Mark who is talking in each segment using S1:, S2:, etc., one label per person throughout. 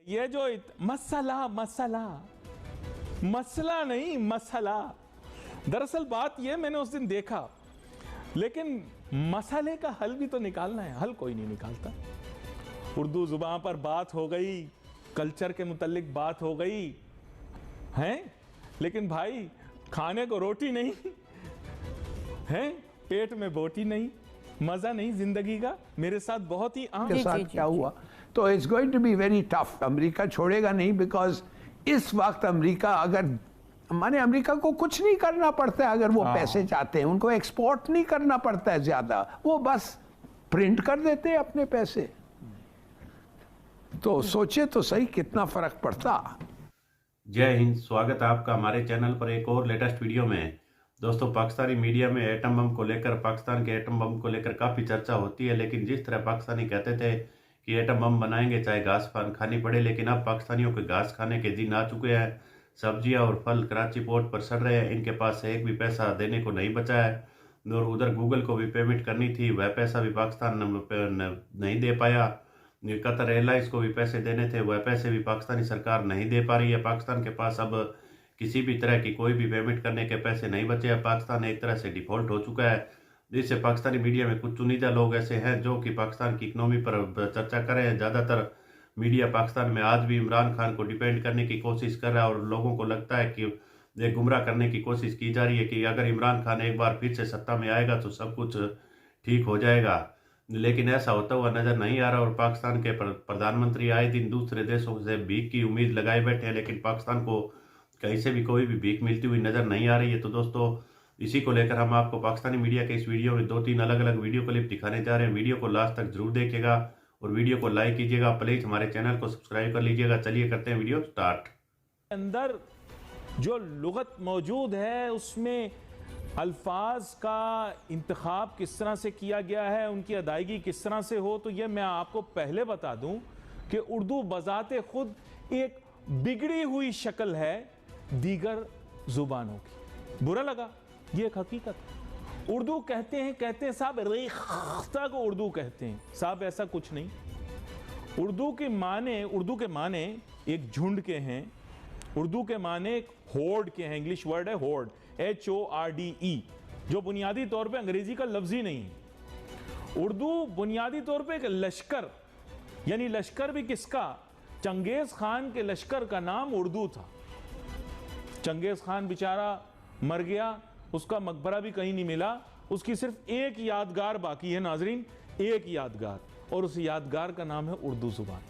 S1: ये जो मसला नहीं मसला। दरअसल बात ये मैंने उस दिन देखा, लेकिन मसले का हल भी तो निकालना है, हल कोई नहीं निकालता। उर्दू जुबान पर बात हो गई, कल्चर के मुतालिक बात हो गई है, लेकिन भाई खाने को रोटी नहीं है, पेट में बोटी नहीं, मजा नहीं जिंदगी का। मेरे साथ बहुत ही आम
S2: के साथ क्या हुआ, तो it's going to be very tough. America छोड़ेगा नहीं, बिकॉज इस वक्त अमेरिका अगर माने अमेरिका को कुछ नहीं करना पड़ता है, अगर वो पैसे चाहते हैं उनको एक्सपोर्ट नहीं करना पड़ता है ज्यादा, वो बस प्रिंट कर देते हैं अपने पैसे। तो सोचे तो सही कितना फर्क पड़ता।
S3: जय हिंद, स्वागत है आपका हमारे चैनल पर एक और लेटेस्ट वीडियो में। दोस्तों, पाकिस्तानी मीडिया में एटम बम को लेकर, पाकिस्तान के एटम बम को लेकर काफ़ी चर्चा होती है, लेकिन जिस तरह पाकिस्तानी कहते थे कि एटम बम बनाएंगे चाहे घास खानी पड़े, लेकिन अब पाकिस्तानियों के घास खाने के दिन आ चुके हैं। सब्जियां और फल कराची पोर्ट पर सड़ रहे हैं, इनके पास एक भी पैसा देने को नहीं बचा है। और उधर गूगल को भी पेमेंट करनी थी, वह पैसा भी पाकिस्तान नहीं दे पाया। कतर एयरलाइंस को भी पैसे देने थे, वह पैसे भी पाकिस्तानी सरकार नहीं दे पा रही है। पाकिस्तान के पास अब किसी भी तरह की कोई भी पेमेंट करने के पैसे नहीं बचे हैं। पाकिस्तान एक तरह से डिफॉल्ट हो चुका है, जिससे पाकिस्तानी मीडिया में कुछ चुनिंदा लोग ऐसे हैं जो कि पाकिस्तान की इकनॉमी पर चर्चा कर रहे हैं। ज़्यादातर मीडिया पाकिस्तान में आज भी इमरान खान को डिपेंड करने की कोशिश कर रहा है, और लोगों को लगता है कि ये गुमराह करने की कोशिश की जा रही है कि अगर इमरान खान एक बार फिर से सत्ता में आएगा तो सब कुछ ठीक हो जाएगा, लेकिन ऐसा होता हुआ नज़र नहीं आ रहा। और पाकिस्तान के प्रधानमंत्री आए दिन दूसरे देशों से भीख की उम्मीद लगाए बैठे हैं, लेकिन पाकिस्तान को कहीं से भी कोई भी भीख मिलती हुई नज़र नहीं आ रही है। तो दोस्तों, इसी को लेकर हम आपको पाकिस्तानी मीडिया के इस वीडियो में 2-3 अलग अलग वीडियो क्लिप दिखाने जा रहे हैं। वीडियो को लास्ट तक जरूर देखिएगा और वीडियो को लाइक कीजिएगा। प्लीज हमारे चैनल को सब्सक्राइब कर लीजिएगा। चलिए करते हैं वीडियो स्टार्ट।
S1: अंदर जो लुगत मौजूद है उसमें अल्फाज का इंतखाब किस तरह से किया गया है, उनकी अदायगी किस तरह से हो, तो ये मैं आपको पहले बता दूं कि उर्दू बजाते खुद एक बिगड़ी हुई शक्ल है दीगर जुबानों की। बुरा लगा, ये एक हकीकत है। उर्दू कहते हैं साहब, रेख्ता को उर्दू कहते हैं साहब, ऐसा कुछ नहीं। उर्दू के माने एक झुंड के हैं, उर्दू के माने एक होर्ड के हैं। इंग्लिश वर्ड है होर्ड, HORDE, जो बुनियादी तौर पे अंग्रेजी का लफ्ज ही नहीं है। उर्दू बुनियादी तौर पे एक लश्कर, यानी लश्कर भी किसका, चंगेज खान के लश्कर का नाम उर्दू था। चंगेज खान बेचारा मर गया, उसका मकबरा भी कहीं नहीं मिला, उसकी सिर्फ एक यादगार बाकी है नाजरीन, एक यादगार, और उस यादगार का नाम है उर्दू जुबान।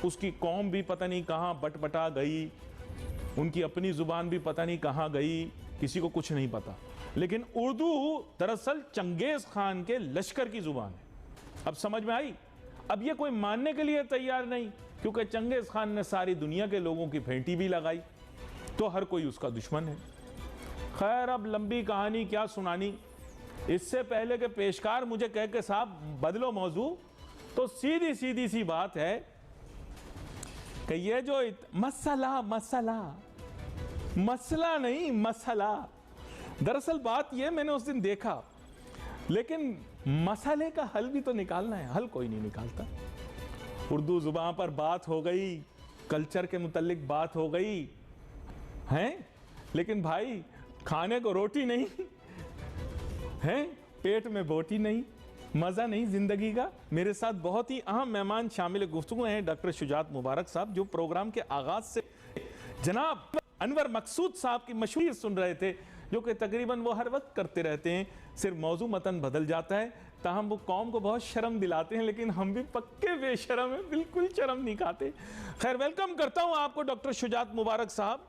S1: उसकी कौम भी पता नहीं कहाँ बटबटा गई, उनकी अपनी जुबान भी पता नहीं कहाँ गई, किसी को कुछ नहीं पता, लेकिन उर्दू दरअसल चंगेज खान के लश्कर की जुबान है। अब समझ में आई? अब ये कोई मानने के लिए तैयार नहीं, क्योंकि चंगेज खान ने सारी दुनिया के लोगों की फेंटी भी लगाई, तो हर कोई उसका दुश्मन है। खैर, अब लंबी कहानी क्या सुनानी, इससे पहले कि पेशकार मुझे कह के साहब बदलो मौजू, तो सीधी सी बात है कि ये जो मसला नहीं मसला। दरअसल बात ये मैंने उस दिन देखा, लेकिन मसले का हल भी तो निकालना है, हल कोई नहीं निकालता। उर्दू जुबान पर बात हो गई, कल्चर के मुतालिक बात हो गई है, लेकिन भाई खाने को रोटी नहीं है, पेट में बोटी नहीं, मजा नहीं जिंदगी का। मेरे साथ बहुत ही अहम मेहमान शामिल गुफ्तगू हैं डॉक्टर शुजात मुबारक साहब, जो प्रोग्राम के आगाज से जनाब अनवर मकसूद साहब की मशहूर सुन रहे थे, जो कि तकरीबन वो हर वक्त करते रहते हैं, सिर्फ मौजू मतन बदल जाता है, ताहम वो कौम को बहुत शर्म दिलाते हैं, लेकिन हम भी पक्के बेशरम हैं, बिल्कुल शर्म नहीं खाते। खैर, वेलकम करता हूं आपको डॉक्टर शुजात मुबारक साहब।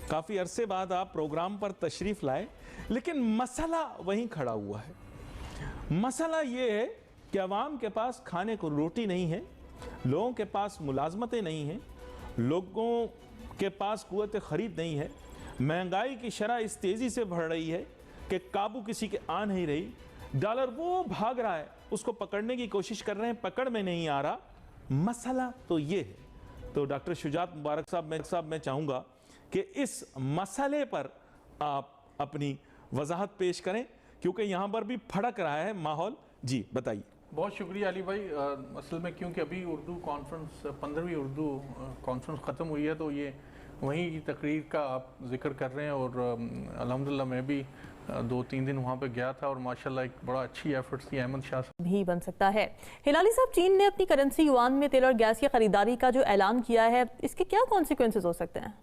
S1: काफ़ी अरसे बाद आप प्रोग्राम पर तशरीफ़ लाए, लेकिन मसला वहीं खड़ा हुआ है। मसला ये है कि अवाम के पास खाने को रोटी नहीं है, लोगों के पास मुलाजमतें नहीं हैं, लोगों के पास कुव्वत ख़रीद नहीं है, महंगाई की शरह इस तेज़ी से बढ़ रही है कि काबू किसी के आ नहीं रही, डॉलर वो भाग रहा है, उसको पकड़ने की कोशिश कर रहे हैं, पकड़ में नहीं आ रहा। मसला तो ये है। तो डॉक्टर शुजात मुबारक साहब, मैं चाहूँगा कि इस मसले पर आप अपनी वजाहत पेश करें, क्योंकि यहाँ पर भी फड़क रहा है माहौल। जी बताइए।
S4: बहुत शुक्रिया अली भाई। असल में क्योंकि अभी उर्दू कॉन्फ्रेंस 15वीं उर्दू कॉन्फ्रेंस ख़त्म हुई है, तो ये वहीं की तकरीर का आप जिक्र कर रहे हैं। और अल्हम्दुलिल्लाह मैं भी 2-3 दिन वहाँ पे गया था और माशाल्लाह एक बड़ा अच्छी एफर्ट्स थी अहमद शाह
S5: भी बन सकता है। हिलाली साहब, चीन ने अपनी करेंसी युआन में तेल और गैस की खरीदारी का जो ऐलान किया है, इसके क्या कॉन्सिक्वेंसेस हो सकते हैं?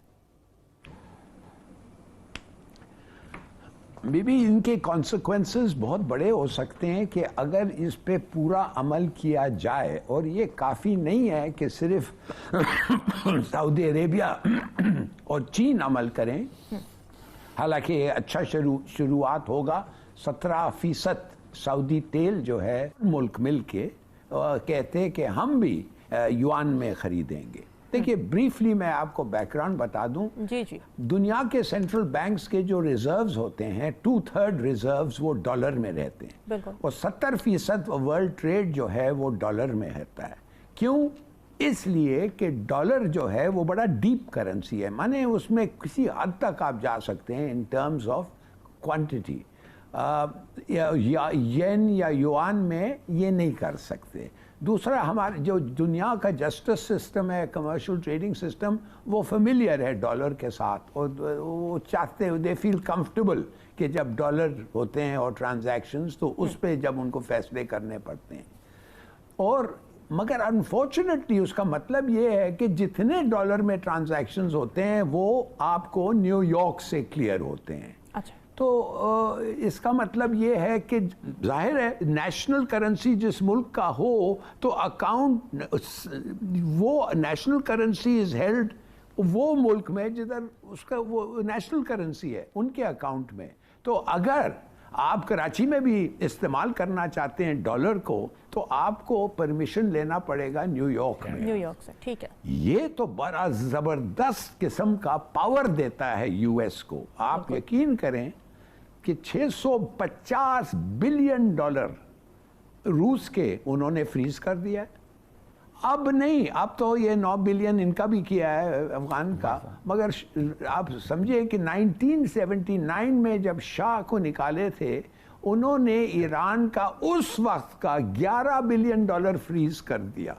S2: बीबी, इनके कॉन्सिक्वेंसेस बहुत बड़े हो सकते हैं कि अगर इस पे पूरा अमल किया जाए। और ये काफ़ी नहीं है कि सिर्फ सऊदी अरेबिया और चीन अमल करें। हालांकि ये अच्छा शुरुआत होगा। 17% सऊदी तेल जो है मुल्क मिल के कहते हैं कि हम भी युआन में खरीदेंगे। देखिए, ब्रीफली मैं आपको बैकग्राउंड बता दूं।
S5: जी।
S2: दुनिया के सेंट्रल बैंक्स के जो रिजर्व्स होते हैं, 2/3 रिजर्व्स वो डॉलर में रहते हैं और 70% वर्ल्ड ट्रेड जो है वो डॉलर में रहता है। क्यों? इसलिए कि डॉलर जो है वो बड़ा डीप करेंसी है, माने उसमें किसी हद तक आप जा सकते हैं इन टर्म्स ऑफ क्वांटिटी। या येन या युआन में ये नहीं कर सकते। दूसरा, हमारे जो दुनिया का जस्टिस सिस्टम है, कमर्शियल ट्रेडिंग सिस्टम, वो फेमिलियर है डॉलर के साथ और वो चाहते हैं, दे फील कंफर्टेबल कि जब डॉलर होते हैं और ट्रांजैक्शंस तो उस पे जब उनको फैसले करने पड़ते हैं। और मगर अनफॉर्चुनेटली उसका मतलब ये है कि जितने डॉलर में ट्रांजैक्शंस होते हैं वो आपको न्यूयॉर्क से क्लियर होते हैं।
S5: अच्छा।
S2: तो इसका मतलब ये है कि जाहिर है नेशनल करेंसी जिस मुल्क का हो तो अकाउंट, वो नेशनल करेंसी इज हेल्ड वो मुल्क में जिधर उसका वो नेशनल करेंसी है, उनके अकाउंट में। तो अगर आप कराची में भी इस्तेमाल करना चाहते हैं डॉलर को तो आपको परमिशन लेना पड़ेगा न्यूयॉर्क में।
S5: न्यूयॉर्क से, ठीक है।
S2: ये तो बड़ा जबरदस्त किस्म का पावर देता है यूएस को। आप यकीन करें कि 650 बिलियन डॉलर रूस के उन्होंने फ्रीज कर दिया है। अब नहीं, अब तो ये 9 बिलियन इनका भी किया है अफगान का। मगर आप समझिए कि 1979 में जब शाह को निकाले थे, उन्होंने ईरान का उस वक्त का 11 बिलियन डॉलर फ्रीज कर दिया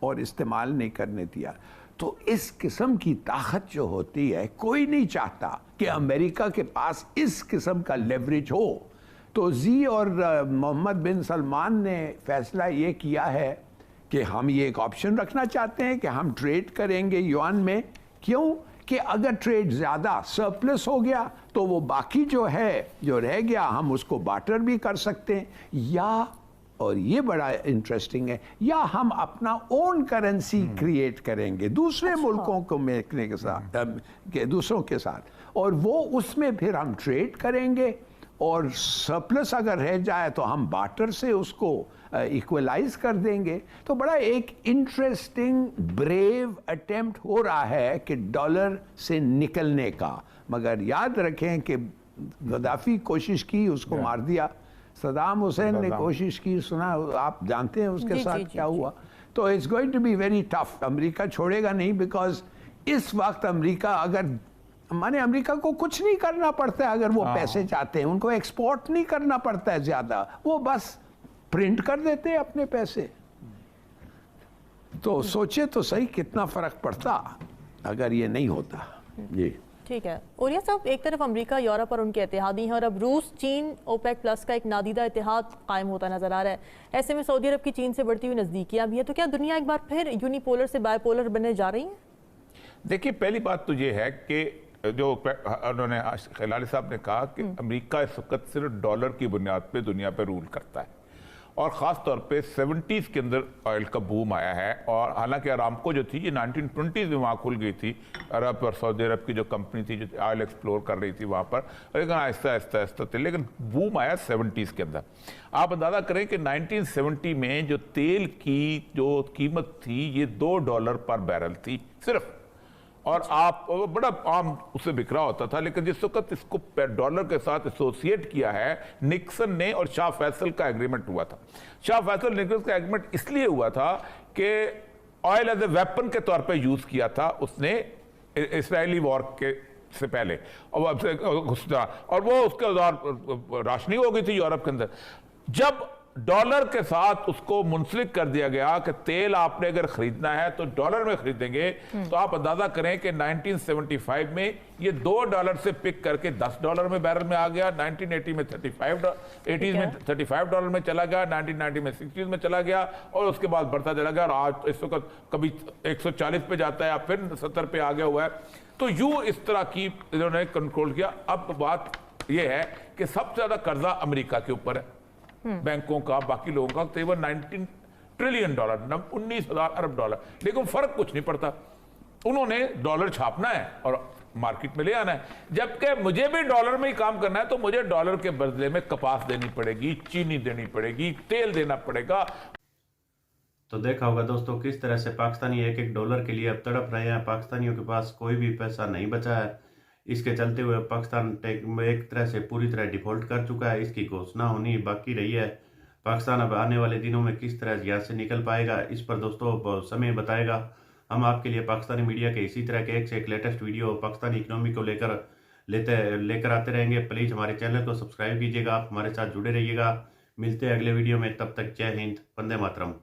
S2: और इस्तेमाल नहीं करने दिया। तो इस किस्म की ताकत जो होती है, कोई नहीं चाहता कि अमेरिका के पास इस किस्म का लेवरेज हो। तो जी और मोहम्मद बिन सलमान ने फैसला ये किया है कि हम ये एक ऑप्शन रखना चाहते हैं कि हम ट्रेड करेंगे युआन में। क्यों? कि अगर ट्रेड ज़्यादा सरप्लस हो गया तो वो बाकी जो है, जो रह गया, हम उसको बार्टर भी कर सकते हैं, या, और ये बड़ा इंटरेस्टिंग है, या हम अपना ओन करेंसी क्रिएट करेंगे दूसरे मुल्कों को मिलने के साथ, दूसरों के साथ, और वो उसमें फिर हम ट्रेड करेंगे और सरप्लस अगर रह जाए तो हम बार्टर से उसको इक्वलाइज कर देंगे। तो बड़ा एक इंटरेस्टिंग ब्रेव अटेम्प्ट हो रहा है कि डॉलर से निकलने का। मगर याद रखें कि गद्दाफी कोशिश की, उसको मार दिया। सदाम हुसैन ने कोशिश की, सुना आप जानते हैं उसके साथ क्या हुआ। तो it's going to be very tough. America छोड़ेगा नहीं, बिकॉज इस वक्त अमेरिका, अगर माने अमेरिका को कुछ नहीं करना पड़ता है अगर वो पैसे चाहते हैं, उनको एक्सपोर्ट नहीं करना पड़ता है ज्यादा, वो बस प्रिंट कर देते हैं अपने पैसे। तो सोचे तो सही कितना फर्क पड़ता अगर ये नहीं होता। जी
S5: ठीक है। और ये सब एक तरफ अमेरिका, यूरोप और उनके इत्तेहादी हैं, और अब रूस, चीन, ओपेक प्लस का एक नादीदा इत्तेहाद कायम होता नजर आ रहा है। ऐसे में सऊदी अरब की चीन से बढ़ती हुई नजदीकियां भी है। तो क्या दुनिया एक बार फिर यूनिपोलर से बायपोलर बनने जा रही है? देखिए,
S6: पहली बात तो ये है कि जो उन्होंने खिलाली साहब ने कहा कि अमेरिका इस वक्त सिर्फ डॉलर की बुनियाद पे दुनिया पे रूल करता है, और ख़ास तौर पे 70s के अंदर ऑयल का बूम आया है। और हालांकि अरामको जो थी ये 1920s में वहाँ खुल गई थी, अरब और सऊदी अरब की जो कंपनी थी जो ऑयल एक्सप्लोर कर रही थी वहाँ पर, लेकिन आहिस्ता आहिस्ता आहिस्ता थे, लेकिन बूम आया 70s के अंदर। आप अंदाज़ा करें कि 1970 में जो तेल की जो कीमत थी ये $2 पर बैरल थी सिर्फ, और आप बड़ा आम उससे बिक रहा होता था। लेकिन जिस वक्त इसको डॉलर के साथ एसोसिएट किया है निक्सन ने, और शाह फैसल का एग्रीमेंट हुआ था। शाह फैसल निक्सन का एग्रीमेंट इसलिए हुआ था कि ऑयल एज ए वेपन के तौर पे यूज किया था उसने इस्राएली वॉर के से पहले, और वो उसके दौरान राशनिंग हो गई थी यूरोप के अंदर। जब डॉलर के साथ उसको मुंसलिक कर दिया गया कि तेल आपने अगर खरीदना है तो डॉलर में खरीदेंगे। तो आप अंदाजा करें कि 1975 में ये $2 से पिक करके $10 में बैरल में आ गया, 1980 में 80s में $35 में चला गया, 1990 में 60s में चला गया, और उसके बाद बढ़ता चला गया, और आज इस वक्त कभी 140 पे जाता है, फिर 70 पे आ गया हुआ है। तो यूं इस तरह की इन्होंने कंट्रोल किया। अब बात यह है कि सबसे ज्यादा कर्जा अमेरिका के ऊपर है, बैंकों का, बाकी लोगों का, तकरीबन $19 ट्रिलियन, 19,000 अरब डॉलर। लेकिन फर्क कुछ नहीं पड़ता, उन्होंने डॉलर छापना है और मार्केट में ले आना है। जबकि मुझे भी डॉलर में ही काम करना है, तो मुझे डॉलर के बदले में कपास देनी पड़ेगी, चीनी देनी पड़ेगी, तेल देना पड़ेगा।
S3: तो देखा होगा दोस्तों किस तरह से पाकिस्तानी एक एक डॉलर के लिए अब तड़प रहे हैं। पाकिस्तानियों के पास कोई भी पैसा नहीं बचा है। इसके चलते हुए पाकिस्तान एक तरह से पूरी तरह डिफॉल्ट कर चुका है। इसकी घोषणा होनी बाकी रही है। पाकिस्तान अब आने वाले दिनों में किस तरह यहाँ से निकल पाएगा, इस पर दोस्तों समय बताएगा। हम आपके लिए पाकिस्तानी मीडिया के इसी तरह के एक से एक लेटेस्ट वीडियो पाकिस्तानी इकोनॉमी को लेकर आते रहेंगे। प्लीज़ हमारे चैनल को सब्सक्राइब कीजिएगा, आप हमारे साथ जुड़े रहिएगा। मिलते हैं अगले वीडियो में, तब तक जय हिंद, वंदे मातरम।